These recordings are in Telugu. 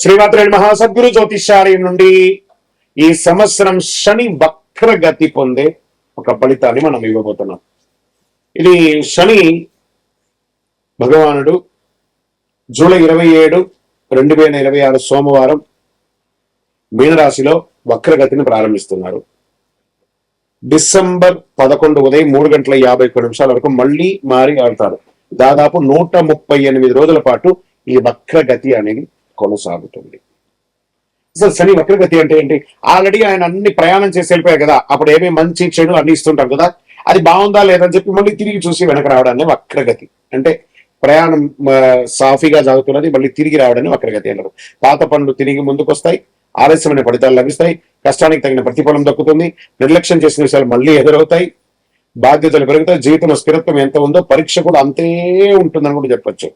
శ్రీమాత్రే నమః. సద్గురు జ్యోతిష్యాలయం నుండి ఈ సంవత్సరం శని వక్రగతి పొందే ఒక ఫలితాన్ని మనం ఇవ్వబోతున్నాం. ఇది శని భగవానుడు జూలై 27, 2026 సోమవారం మీనరాశిలో వక్రగతిని ప్రారంభిస్తున్నారు. డిసెంబర్ 11 ఉదయం 3:51 వరకు మళ్ళీ మారి ఆడతారు. దాదాపు 138 రోజుల పాటు ఈ వక్రగతి అనేది కొనసాగుతుంది. అసలు శని వక్రగతి అంటే ఏంటి? ఆల్రెడీ ఆయన అన్ని ప్రయాణం చేసి వెళ్ళిపోయారు కదా, అప్పుడు ఏమేమి మంచి చెడు అన్ని ఇస్తుంటాం కదా, అది బాగుందా లేదని చెప్పి మళ్ళీ తిరిగి చూసి వెనక రావడాన్ని వక్రగతి అంటే. ప్రయాణం సాఫీగా సాగుతున్నది, మళ్ళీ తిరిగి రావడాన్ని వక్రగతి అంటారు. పాత పనులు తిరిగి ముందుకు వస్తాయి, ఆలస్యమైన ఫలితాలు లభిస్తాయి, కష్టానికి తగిన ప్రతిఫలం దక్కుతుంది, నిర్లక్ష్యం చేసిన విషయాలు మళ్ళీ ఎదురవుతాయి, బాధ్యతలు పెరుగుతాయి, జీవితంలో స్థిరత్వం ఎంత ఉందో పరీక్ష కూడా అంతే ఉంటుందని కూడా చెప్పచ్చు.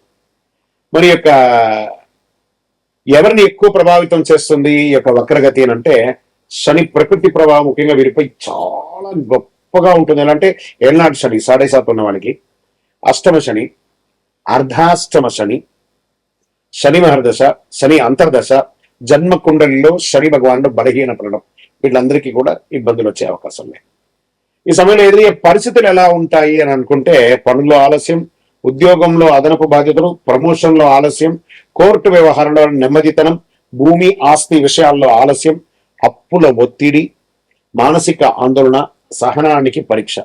మరి యొక్క ఎవరిని ఎక్కువ ప్రభావితం చేస్తుంది ఈ యొక్క వక్రగతి అని అంటే, శని ప్రకృతి ప్రభావం ముఖ్యంగా వీరిపై చాలా గొప్పగా ఉంటుంది. ఎలా అంటే ఏళ్ళనాటి శని 7.5 ఉన్న వాళ్ళకి, అష్టమ శని, అర్ధాష్టమ శని, శని మహర్దశ, శని అంతర్దశ, జన్మ కుండలిలో శని భగవానుడు బలహీన పడడం, వీళ్ళందరికీ కూడా ఇబ్బందులు వచ్చే అవకాశం లేదు. ఈ సమయంలో ఎదురయ్యే పరిస్థితులు ఎలా ఉంటాయి అని అనుకుంటే, పనుల్లో ఆలస్యం, ఉద్యోగంలో అదనపు బాధ్యతలు, ప్రమోషన్లో ఆలస్యం, కోర్టు వ్యవహారంలో నెమ్మదితనం, భూమి ఆస్తి విషయాల్లో ఆలస్యం, అప్పుల ఒత్తిడి, మానసిక ఆందోళన, సహనానికి పరీక్ష.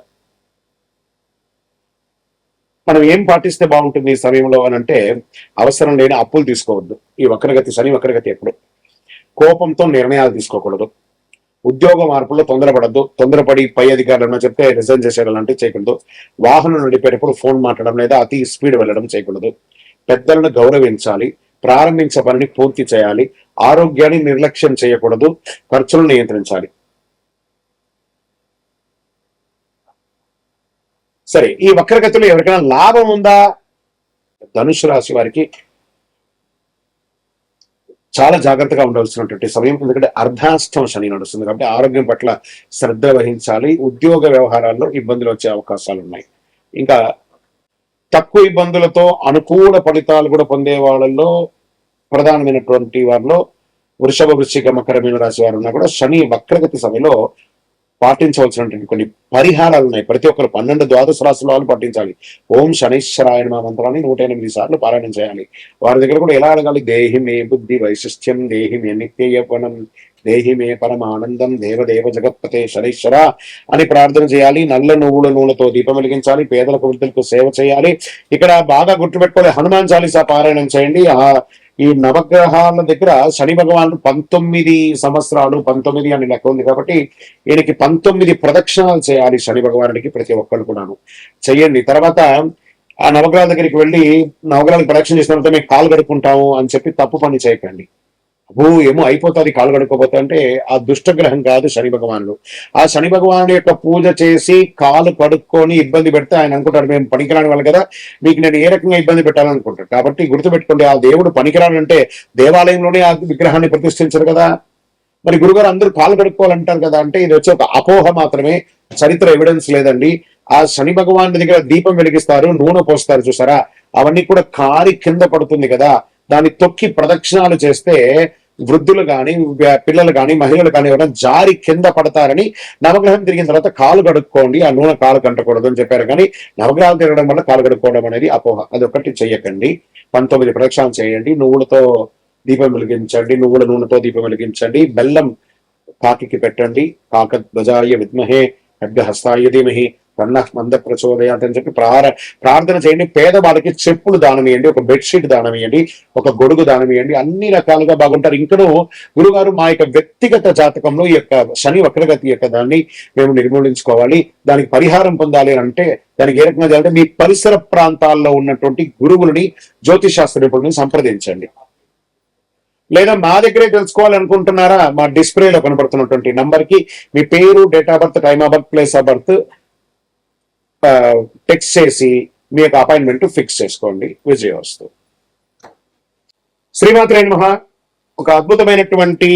మనం ఏం పాటిస్తే బాగుంటుంది ఈ సమయంలో అని అంటే, అవసరం లేని అప్పులు తీసుకోవద్దు. ఈ వక్రగతి శని వక్రగతి ఎప్పుడు కోపంతో నిర్ణయాలు తీసుకోకూడదు, ఉద్యోగ మార్పుల్లో తొందరపడద్దు, తొందరపడి పై అధికారులను చెప్తే రిజైన్ చేసేయడం లాంటివి చేయకూడదు, వాహనం నడిపేటప్పుడు ఫోన్ మాట్లాడడం లేదా అతి స్పీడ్ వెళ్ళడం చేయకూడదు, పెద్దలను గౌరవించాలి, ప్రారంభించే పనిని పూర్తి చేయాలి, ఆరోగ్యాన్ని నిర్లక్ష్యం చేయకూడదు, ఖర్చులను నియంత్రించాలి. సరే, ఈ వక్రగతిలో ఎవరికైనా లాభం ఉందా? ధనుసు రాశి వారికి చాలా జాగ్రత్తగా ఉండవలసినటువంటి సమయం, ఎందుకంటే అర్ధాష్టమ శని నడుస్తుంది కాబట్టి ఆరోగ్యం పట్ల శ్రద్ధ వహించాలి. ఉద్యోగ వ్యవహారాల్లో ఇబ్బందులు వచ్చే అవకాశాలు ఉన్నాయి. ఇంకా తక్కువ ఇబ్బందులతో అనుకూల ఫలితాలు కూడా పొందే వాళ్ళలో ప్రధానమైనటువంటి వారిలో వృషభ, వృశ్చిక, మకర, మీన రాశి వారు ఉన్నా కూడా శని వక్రగతి సమయంలో పాటించవలసినటువంటి కొన్ని పరిహారాలు ఉన్నాయి. ప్రతి ఒక్కరు 12 ద్వాదశ రాశుల వాళ్ళు పాటించాలి. ఓం శనైశ్వరాయ నమః మంత్రాన్ని 108 సార్లు పారాయణం చేయాలి. వారి దగ్గర కూడా ఎలా అడగాలి? దేహి మే బుద్ధి వైశిష్ట్యం, దేహి మే నిత్యయపనం, దేహి మే పరమానందం, దేవదేవ జగత్పతే శనైశ్వర అని ప్రార్థన చేయాలి. నల్ల నువ్వుల నూనెతో దీపం వెలిగించాలి, పేదలకు వృద్ధులకు సేవ చేయాలి. ఇక్కడ బాగా గుర్తుపెట్టుకోవాలి, హనుమాన్ చాలీసా పారాయణం చేయండి. ఈ నవగ్రహాల దగ్గర శని భగవానుడు 19 సంవత్సరాలు, 19 అని లెక్క ఉంది కాబట్టి ఈయనకి 19 ప్రదక్షిణాలు చేయాలి శని భగవానుడికి, ప్రతి ఒక్కరు కూడాను చెయ్యండి. తర్వాత ఆ నవగ్రహాల దగ్గరికి వెళ్ళి నవగ్రహాలకు ప్రదక్షిణ చేసిన తర్వాత మేము కాలు కడుక్కుంటాము అని చెప్పి తప్పు పని చేయకండి. ఏమో అయిపోతుంది కాలు కడుక్కోపోతే అంటే, ఆ దుష్టగ్రహం కాదు శని భగవానుడు. ఆ శని భగవానుడు యొక్క పూజ చేసి కాలు కడుక్కొని ఇబ్బంది పెడితే ఆయన అనుకుంటాడు మేము పనికిరాని వాళ్ళు కదా, మీకు నేను ఏ రకంగా ఇబ్బంది పెట్టాలనుకుంటాడు. కాబట్టి గుర్తుపెట్టుకోండి, ఆ దేవుడు పనికిరాడంటే దేవాలయంలోనే ఆ విగ్రహాన్ని ప్రతిష్ఠించరు కదా. మరి గురుగారు అందరూ కాలు కడుక్కోవాలంటారు కదా అంటే, ఇది వచ్చి ఒక అపోహ మాత్రమే, చరిత్ర ఎవిడెన్స్ లేదండి. ఆ శని భగవానుడి దగ్గర దీపం వెలిగిస్తారు, నూనె పోస్తారు చూసారా, అవన్నీ కూడా కారి కింద పడుతుంది కదా, దాన్ని తొక్కి ప్రదక్షిణాలు చేస్తే వృద్ధులు కానీ, పిల్లలు కానీ, మహిళలు కానీ ఎవరైనా జారి కింద పడతారని నవగ్రహం తిరిగిన తర్వాత కాలు కడుక్కోండి, ఆ నూనె కాలు కంటకూడదు అని చెప్పారు. కానీ నవగ్రహాలు తిరగడం వల్ల కాలు కడుక్కోవడం అనేది అపోహ, అది ఒకటి చెయ్యకండి. 19 ప్రదక్షిణాలు చేయండి, నువ్వులతో దీపం వెలిగించండి, నువ్వుల నూనెతో దీపం వెలిగించండి, బెల్లం కాకి పెట్టండి, కాక ధ్వజాయ విద్మహే ఖడ్గహస్తాయ ధీమహి తన్నః మంద ప్రచోదయాత్ అని చెప్పి ప్రార్థన చేయండి. పేదవాళ్ళకి చెప్పులు దానం ఇవ్వండి, ఒక బెడ్షీట్ దానం ఇవ్వండి, ఒక గొడుగు దానం ఇవ్వండి, అన్ని రకాలుగా బాగుంటారు. ఇంకనూ గురుగారు మా యొక్క వ్యక్తిగత జాతకంలో ఈ యొక్క శని వక్రగతి యొక్క దాన్ని మేము నిర్మూలించుకోవాలి, దానికి పరిహారం పొందాలి అంటే దానికి ఏ రకంగా చేయాలంటే మీ పరిసర ప్రాంతాల్లో ఉన్నటువంటి గురువులని, జ్యోతిషాస్త్ర నిపుణులని సంప్రదించండి. లేదా మా దగ్గరే తెలుసుకోవాలనుకుంటున్నారా, మా డిస్ప్లేలో కనబడుతున్నటువంటి నంబర్ కి మీ పేరు, date of birth, time of birth, place of birth text చేసి మీ యొక్క అపాయింట్మెంట్ ఫిక్స్ చేసుకోండి. విజయవస్తు. శ్రీమాత్రే నమః. ఒక అద్భుతమైనటువంటి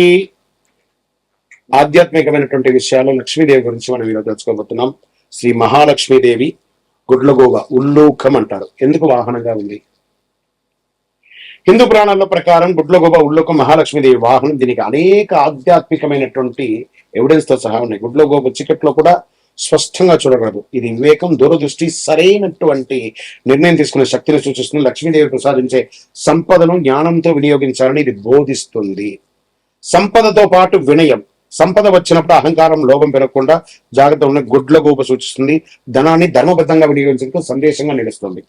ఆధ్యాత్మికమైనటువంటి విషయాలు లక్ష్మీదేవి గురించి మనం ఈరోజు తెలుసుకోబోతున్నాం. శ్రీ మహాలక్ష్మీదేవి గుడ్లగోవ, ఉల్లూకం అంటారు. ఎందుకు వాహనంగా ఉంది? హిందూ పురాణాల ప్రకారం గుడ్లగూబ ఉళ్ళొక మహాలక్ష్మీదేవి వాహనం. దీనికి అనేక ఆధ్యాత్మికమైనటువంటి ఎవిడెన్స్ తో సహా ఉన్నాయి. గుడ్లగూబ చీకట్లో కూడా స్పష్టంగా చూడగలదు. ఇది వివేకం, దూరదృష్టి, సరైనటువంటి నిర్ణయం తీసుకునే శక్తిని సూచిస్తుంది. లక్ష్మీదేవి ప్రసాదించే సంపదను జ్ఞానంతో వినియోగించాలని ఇది బోధిస్తుంది. సంపదతో పాటు వినయం. సంపద వచ్చినప్పుడు అహంకారం, లోభం పెరగకుండా జాగ్రత్త ఉన్న గుడ్లగూబ సూచిస్తుంది. ధనాన్ని ధర్మబద్ధంగా వినియోగించడానికి సందేశంగా నిలుస్తుంది.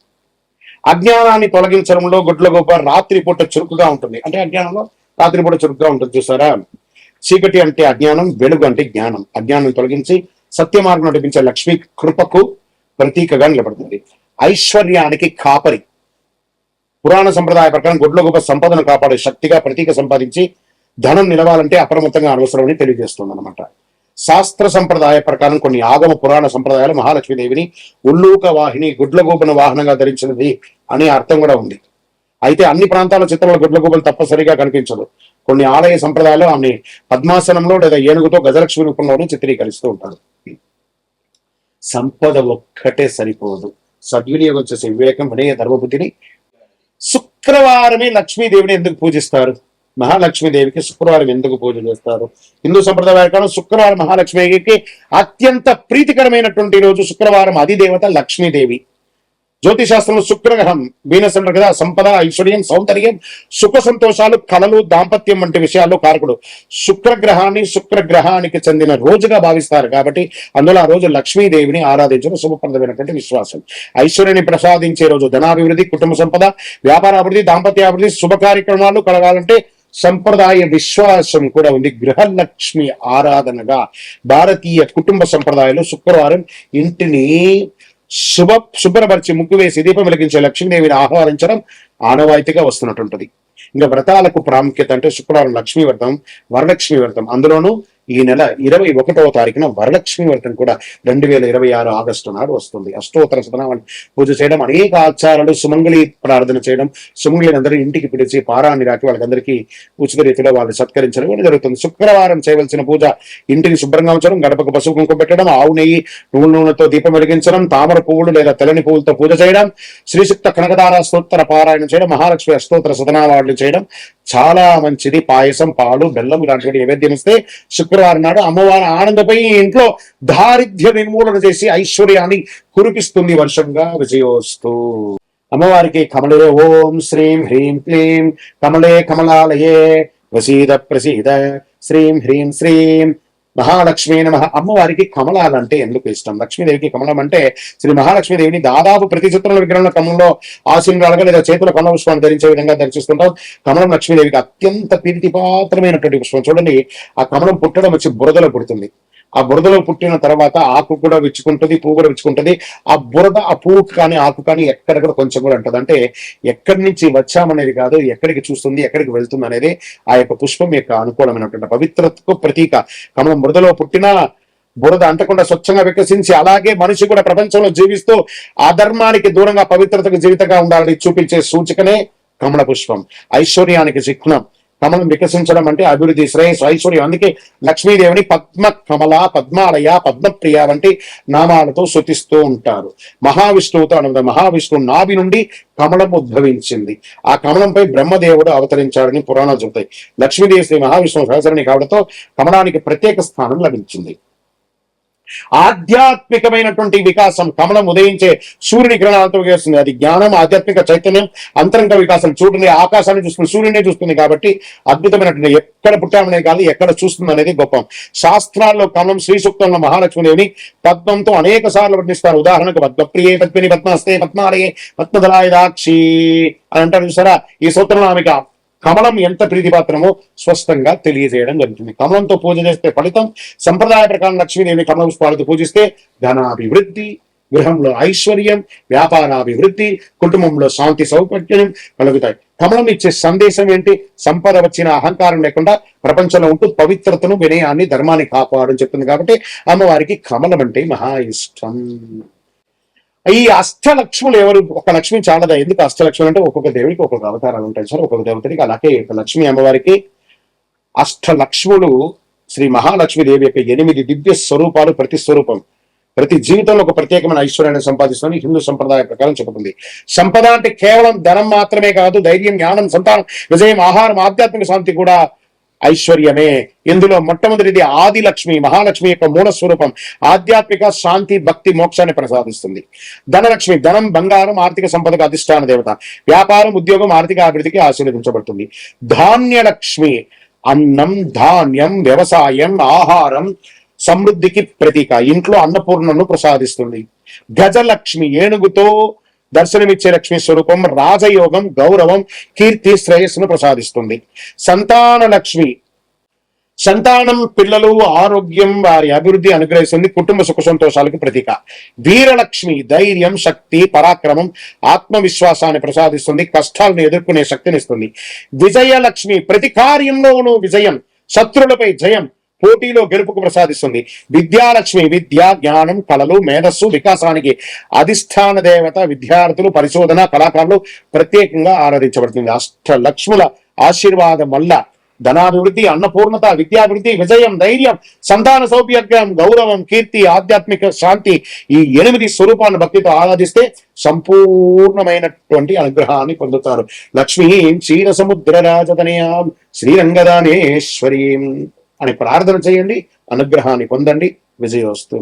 అజ్ఞానాన్ని తొలగించడంలో గుడ్లగూబ రాత్రిపూట చురుకుగా ఉంటుంది. అంటే అజ్ఞానంలో రాత్రిపూట చురుకుగా ఉంటుంది చూసారా. చీకటి అంటే అజ్ఞానం, వెలుగు అంటే జ్ఞానం. అజ్ఞానం తొలగించి సత్య మార్గం నడిపించే లక్ష్మీ కృపకు ప్రతీకగా నిలబడుతుంది. ఐశ్వర్యానికి కాపరి. పురాణ సంప్రదాయ ప్రకారం గుడ్లగూబ సంపదను కాపాడే శక్తిగా ప్రతీక సంపాదించి ధనం నిలవాలంటే అప్రమత్తంగా అవసరమని తెలియజేస్తుంది అనమాట. శాస్త్ర సంప్రదాయ ప్రకారం కొన్ని ఆగమ పురాణ సంప్రదాయాలు మహాలక్ష్మీదేవిని ఉల్లూక వాహిని, గుడ్లగూబను వాహనంగా ధరించినది అనే అర్థం కూడా ఉంది. అయితే అన్ని ప్రాంతాల చిత్రంలో గుడ్లగూబలు తప్పనిసరిగా కనిపించదు. కొన్ని ఆలయ సంప్రదాయాలు ఆమె పద్మాసనంలో లేదా ఏనుగుతో గజలక్ష్మి రూపంలోనూ చిత్రీకరిస్తూ ఉంటారు. సంపద ఒక్కటే సరిపోదు, సద్వినియోగం చేసే వివేకం, వినయ, ధర్మబుద్ధిని. శుక్రవారమే లక్ష్మీదేవిని ఎందుకు పూజిస్తారు? మహాలక్ష్మీదేవికి శుక్రవారం ఎందుకు పూజ చేస్తారు? హిందూ సంప్రదాయ ప్రకారం శుక్రవారం మహాలక్ష్మీదేవికి అత్యంత ప్రీతికరమైనటువంటి రోజు. శుక్రవారం అధిదేవత లక్ష్మీదేవి. జ్యోతిశాస్త్రంలో శుక్రగ్రహం, వీనస్ అంటారు కదా, సంపద, ఐశ్వర్యం, సౌందర్యం, సుఖ సంతోషాలు, కళలు, దాంపత్యం వంటి విషయాల్లో కారకుడు. శుక్రగ్రహానికి చెందిన రోజుగా భావిస్తారు కాబట్టి అందులో ఆ రోజు లక్ష్మీదేవిని ఆరాధించడం శుభప్రదమైనటువంటి విశ్వాసం. ఐశ్వర్యాన్ని ప్రసాదించే రోజు. ధనాభివృద్ధి, కుటుంబ సంపద, వ్యాపారాభివృద్ధి, దాంపత్యాభివృద్ధి, శుభ కార్యక్రమాలు కలగాలంటే సంప్రదాయ విశ్వాసం కూడా ఉంది. గృహలక్ష్మి ఆరాధనగా భారతీయ కుటుంబ సంప్రదాయంలో శుక్రవారం ఇంటిని శుభ్రపరిచి ముగ్గు వేసి దీపం వెలిగించే లక్ష్మీదేవిని ఆహ్వానించడం ఆనవాయితీగా వస్తున్నట్టుంటది. ఇంకా వ్రతాలకు ప్రాముఖ్యత అంటే శుక్రవారం లక్ష్మీ వ్రతం, వరలక్ష్మి వ్రతం. అందులోనూ ఈ నెల 21వ తారీఖున వరలక్ష్మి వ్రతం కూడా 2026 ఆగస్టు నాడు వస్తుంది. అష్టోత్తర శతనామం పూజ చేయడం, అనేక ఆచారాలు, సుమంగళి ప్రార్థన చేయడం, సుమంగళిని అందరూ ఇంటికి పిలిచి పారాన్ని రాకి వాళ్ళకందరికీ ఉచిత రీతిలో వాళ్ళు సత్కరించడం కూడా జరుగుతుంది. శుక్రవారం చేయవలసిన పూజ: ఇంటిని శుభ్రంగా ఉంచడం, గడపకు పసుపు కుంకుమ పెట్టడం, ఆవు నెయ్యి, నువ్వుల నూనెతో దీపం వెలిగించడం, తామర పువ్వులు లేదా తెల్లని పువ్వులతో పూజ చేయడం, శ్రీశుక్త కనకదార స్తోత్ర పారాయణం చేయడం, మహాలక్ష్మి అష్టోత్తర శతనామాలు చేయడం చాలా మంచిది. పాయసం, పాలు, బెల్లం ఇలాంటి నైవేద్యం ఇస్తే శుక్రవారం నాడు అమ్మవారి ఆనందపై ఇంట్లో దారిద్ర్య నిర్మూలన చేసి ఐశ్వర్యాన్ని కురిపిస్తుంది. వర్షంగా విజయోస్తు. అమ్మవారికి కమలే ఓం శ్రీం హ్రీం క్లీం కమలే కమలాలయే వసీద ప్రసీద శ్రీం హ్రీం శ్రీం మహాలక్ష్మి నమః. అమ్మవారికి కమలాలంటే ఎందుకు ఇష్టం? లక్ష్మీదేవికి కమలం అంటే శ్రీ మహాలక్ష్మీదేవిని దాదాపు ప్రతి చిత్రంలో విగ్రహంలో కమలంలో ఆశీనురాలుగా లేదా చేతుల కమల పుష్పాన్ని ధరించే విధంగా దర్శిస్తుంటాం. కమలం లక్ష్మీదేవికి అత్యంత ప్రీతిపాత్రమైనటువంటి పుష్పం. చూడండి, ఆ కమలం పుట్టడం వచ్చి బురదలో పుడుతుంది. ఆ బురదలో పుట్టిన తర్వాత ఆకు కూడా విచ్చుకుంటుంది, పువ్వు కూడా విచ్చుకుంటుంది. ఆ బురద ఆ పువ్వు కానీ ఆకు కానీ ఎక్కడెక్కడ కొంచెం కూడా ఉంటుంది. అంటే ఎక్కడి నుంచి వచ్చామనేది కాదు, ఎక్కడికి చూస్తుంది, ఎక్కడికి వెళ్తుంది అనేది ఆ యొక్క పుష్పం యొక్క అనుకూలమైనటువంటి పవిత్రతకు ప్రతీక. కమలం బురదలో పుట్టిన బురద అంటకుండా స్వచ్ఛంగా వికసించి అలాగే మనిషి కూడా ప్రపంచంలో జీవిస్తూ అధర్మానికి దూరంగా పవిత్రతకు జీవితంగా ఉండాలని చూపించే సూచికనే కమల పుష్పం. ఐశ్వర్యానికి చిహ్నం. కమలం వికసించడం అంటే అభివృద్ధి, శ్రేయస్సు, ఐశ్వర్యం. అందుకే లక్ష్మీదేవిని పద్మ కమల, పద్మాలయ, పద్మప్రియ వంటి నామాలతో స్తుతిస్తూ ఉంటారు. మహావిష్ణువుతో అనుబంధం. మహావిష్ణువు నాభి నుండి కమలం ఉద్భవించింది. ఆ కమలంపై బ్రహ్మదేవుడు అవతరించాడని పురాణాలు చెబుతాయి. లక్ష్మీదేవి శ్రీ మహావిష్ణువు సహచరణి కావడంతో కమలానికి ప్రత్యేక స్థానం లభించింది. ఆధ్యాత్మికమైనటువంటి వికాసం. కమలం ఉదయించే సూర్యుని కిరణాలతో వేస్తుంది. అది జ్ఞానం, ఆధ్యాత్మిక చైతన్యం, అంతరంగ వికాసం. చూడండి, ఆకాశాన్ని చూస్తుంది, సూర్యునే చూస్తుంది కాబట్టి అద్భుతమైనటువంటి ఎక్కడ పుట్టామనేది కాదు, ఎక్కడ చూస్తుంది అనేది గొప్ప. శాస్త్రాల్లో కమలం శ్రీ సూక్తంలో మహాలక్ష్మీదేవిని పద్మంతో అనేక సార్లు వర్ణిస్తారు. ఉదాహరణకు పద్మప్రియే పద్మిని పద్మహస్తే పద్మాలయే పద్మదలాయదాక్షి అని అంటారు చూసారా. ఈ సూత్రంలో ఆమెకు కమలం ఎంత ప్రీతిపాత్రమో స్పష్టంగా తెలియజేయడం జరుగుతుంది. కమలంతో పూజ చేస్తే ఫలితం. సంప్రదాయ ప్రకారం లక్ష్మీదేవిని కమల పుష్పాలతో పూజిస్తే ధనాభివృద్ధి, గృహంలో ఐశ్వర్యం, వ్యాపారాభివృద్ధి, కుటుంబంలో శాంతి సౌకర్యం కలుగుతాయి. కమలం ఇచ్చే సందేశం ఏంటి? సంపద వచ్చిన అహంకారం లేకుండా ప్రపంచంలో ఉంటూ పవిత్రతను, వినయాన్ని, ధర్మాన్ని కాపాడని చెప్తుంది. కాబట్టి అమ్మవారికి కమలం అంటే మహా ఇష్టం. ఈ అష్టలక్ష్ములు ఎవరు? ఒక లక్ష్మి చాలదా? ఎందుకు అష్టలక్ష్ములు అంటే ఒక్కొక్క దేవుడికి ఒక్కొక్క అవతారాలు ఉంటాయి సార్, ఒక్కొక్క దేవతకి. అలాగే లక్ష్మీ అమ్మవారికి అష్టలక్ష్ములు శ్రీ మహాలక్ష్మీదేవి యొక్క 8 దివ్య స్వరూపాలు. ప్రతి స్వరూపం ప్రతి జీవితంలో ఒక ప్రత్యేకమైన ఐశ్వర్యాన్ని సంపాదిస్తుందని హిందూ సంప్రదాయ ప్రకారం చెబుతుంది. సంపద అంటే కేవలం ధనం మాత్రమే కాదు, ధైర్యం, జ్ఞానం, సంతానం, విజయం, ఆహారం, ఆధ్యాత్మిక శాంతి కూడా ఐశ్వర్యమే. ఇందులో మొట్టమొదటిది ఆదిలక్ష్మి, మహాలక్ష్మి యొక్క మూల స్వరూపం. ఆధ్యాత్మిక శాంతి, భక్తి, మోక్షాన్ని ప్రసాదిస్తుంది. ధనలక్ష్మి, ధనం, బంగారం, ఆర్థిక సంపదకు అధిష్టాన దేవత. వ్యాపారం, ఉద్యోగం, ఆర్థిక అభివృద్ధికి ఆశీర్వదించబడుతుంది. ధాన్యలక్ష్మి, అన్నం, ధాన్యం, వ్యవసాయం, ఆహారం, సమృద్ధికి ప్రతీక. ఇంట్లో అన్నపూర్ణను ప్రసాదిస్తుంది. గజలక్ష్మి, ఏనుగుతో దర్శనమిచ్చే లక్ష్మీ స్వరూపం. రాజయోగం, గౌరవం, కీర్తి, శ్రేయస్సును ప్రసాదిస్తుంది. సంతాన లక్ష్మి, సంతానం, పిల్లలు, ఆరోగ్యం, వారి అభివృద్ధి అనుగ్రహిస్తుంది. కుటుంబ సుఖ సంతోషాలకు ప్రతీక. వీరలక్ష్మి, ధైర్యం, శక్తి, పరాక్రమం, ఆత్మవిశ్వాసాన్ని ప్రసాదిస్తుంది. కష్టాలను ఎదుర్కొనే శక్తినిస్తుంది. విజయలక్ష్మి, ప్రతి కార్యంలోనూ విజయం, శత్రులపై జయం, పోటీలో గెలుపుకు ప్రసాదిస్తుంది. విద్యాలక్ష్మి, విద్య, జ్ఞానం, కళలు, మేధస్సు, వికాసానికి అధిష్టాన దేవత. విద్యార్థులు, పరిశోధన, కళాకారులు ప్రత్యేకంగా ఆరాధించబడుతుంది. అష్టలక్ష్ముల ఆశీర్వాదం వల్ల ధనాభివృద్ధి, అన్నపూర్ణత, విద్యాభివృద్ధి, విజయం, ధైర్యం, సంతాన సౌభాగ్యం, గౌరవం, కీర్తి, ఆధ్యాత్మిక శాంతి, ఈ 8 స్వరూపాన్ని భక్తితో ఆరాధిస్తే సంపూర్ణమైనటువంటి అనుగ్రహాన్ని పొందుతారు. లక్ష్మీం క్షీర సముద్ర రాజతనయాం శ్రీరంగదానేశ్వరీం అని ప్రార్థన చేయండి. అనుగ్రహాన్ని పొందండి. విజయోస్తు.